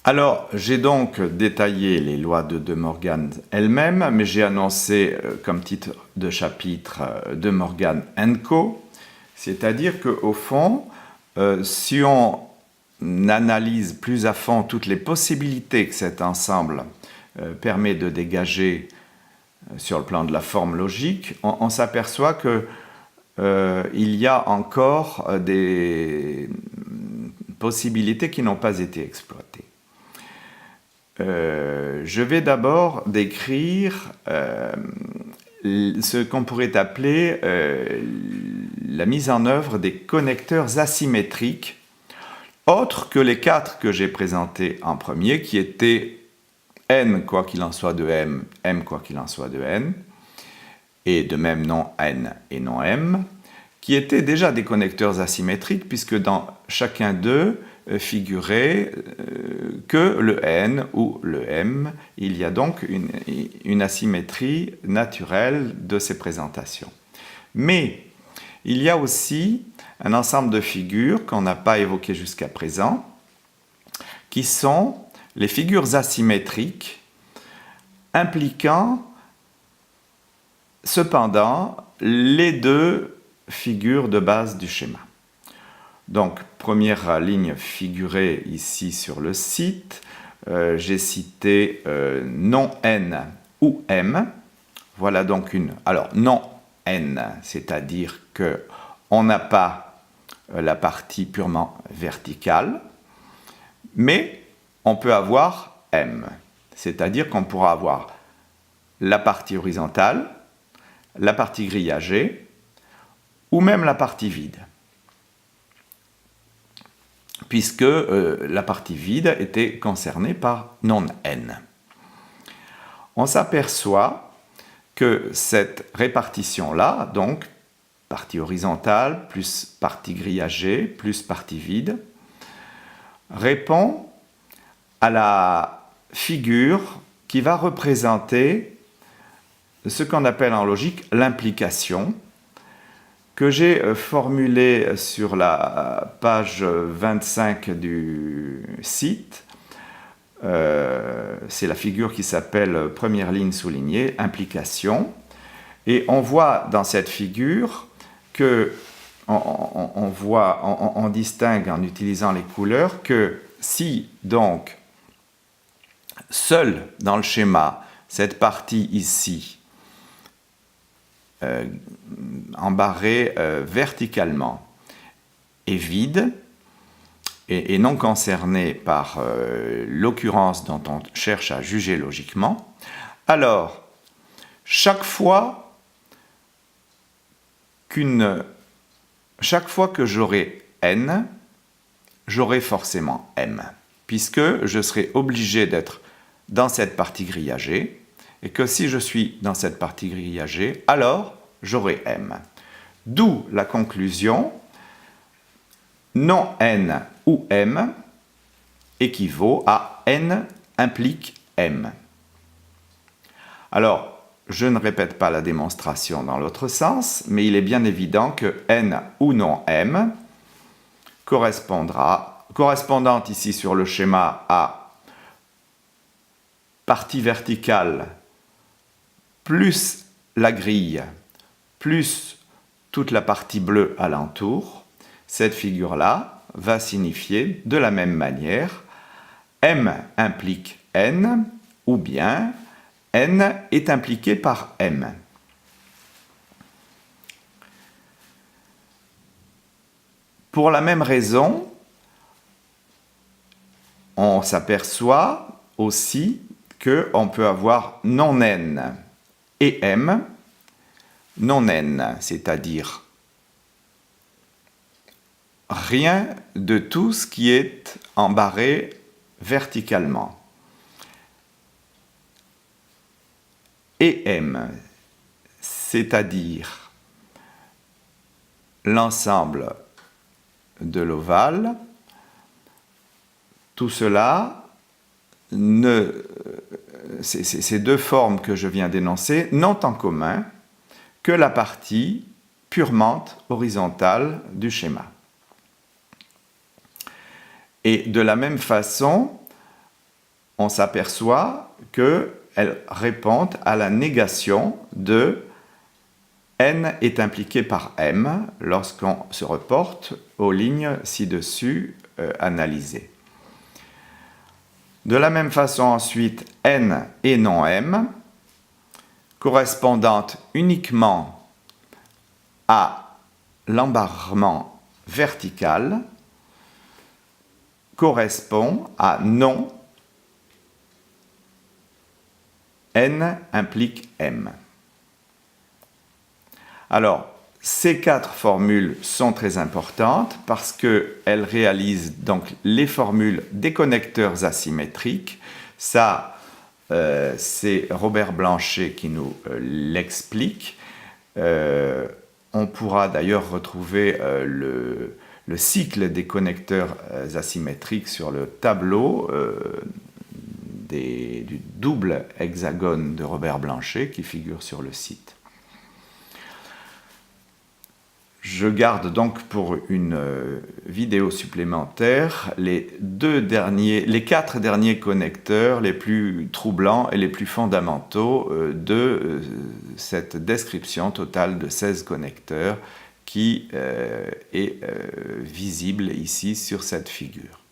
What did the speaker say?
Alors, j'ai donc détaillé les lois de De Morgan elles-mêmes, mais j'ai annoncé comme titre de chapitre De Morgan & Co. C'est-à-dire qu'au fond, si on analyse plus à fond toutes les possibilités que cet ensemble permet de dégager sur le plan de la forme logique, on s'aperçoit que il y a encore des possibilités qui n'ont pas été exploitées. Je vais d'abord décrire ce qu'on pourrait appeler la mise en œuvre des connecteurs asymétriques, autres que les 4 que j'ai présentés en premier, qui étaient n quoi qu'il en soit de m, m quoi qu'il en soit de n, et de même non n et non m, qui étaient déjà des connecteurs asymétriques, puisque dans chacun d'eux figurait que le n ou le m. Il y a donc une asymétrie naturelle de ces présentations. Mais il y a aussi un ensemble de figures qu'on n'a pas évoquées jusqu'à présent, qui sont les figures asymétriques impliquant cependant les deux figures de base du schéma. Donc, première ligne figurée ici sur le site, j'ai cité non n ou m. Voilà donc une... Alors, non n, c'est-à-dire qu'on n'a pas la partie purement verticale, mais on peut avoir m, c'est-à-dire qu'on pourra avoir la partie horizontale, la partie grillagée, ou même la partie vide, puisque la partie vide était concernée par non n. On s'aperçoit que cette répartition-là, donc partie horizontale plus partie grillagée plus partie vide, répond à la figure qui va représenter ce qu'on appelle en logique l'implication, que j'ai formulé sur la page 25 du site. C'est la figure qui s'appelle première ligne soulignée, implication. Et on voit dans cette figure que on distingue en utilisant les couleurs que si donc seule dans le schéma cette partie ici embarrée verticalement est vide et non concernée par l'occurrence dont on cherche à juger logiquement, alors chaque fois que j'aurai n, j'aurai forcément m, puisque je serai obligé d'être dans cette partie grillagée, et que si je suis dans cette partie grillagée, alors j'aurai m. D'où la conclusion, non n ou m équivaut à n implique m. Alors, je ne répète pas la démonstration dans l'autre sens, mais il est bien évident que n ou non m correspondant ici sur le schéma à partie verticale plus la grille, plus toute la partie bleue alentour, cette figure-là va signifier de la même manière m implique n, ou bien n est impliqué par m. Pour la même raison, on s'aperçoit aussi qu'on peut avoir non n et m, non n, c'est-à-dire rien de tout ce qui est embarré verticalement. Et m, c'est-à-dire l'ensemble de l'ovale, tout cela, ces deux formes que je viens d'énoncer n'ont en commun que la partie purement horizontale du schéma. Et de la même façon, on s'aperçoit qu'elles répondent à la négation de N est impliqué par M lorsqu'on se reporte aux lignes ci-dessus analysées. De la même façon ensuite, N et non M, correspondantes uniquement à l'embarrement vertical, correspond à non N implique M. Alors, ces 4 formules sont très importantes parce qu'elles réalisent donc les formules des connecteurs asymétriques. Ça, c'est Robert Blanchet qui nous l'explique. On pourra d'ailleurs retrouver le cycle des connecteurs asymétriques sur le tableau du double hexagone de Robert Blanchet qui figure sur le site. Je garde donc pour une vidéo supplémentaire les 4 derniers connecteurs les plus troublants et les plus fondamentaux de cette description totale de 16 connecteurs qui est visible ici sur cette figure.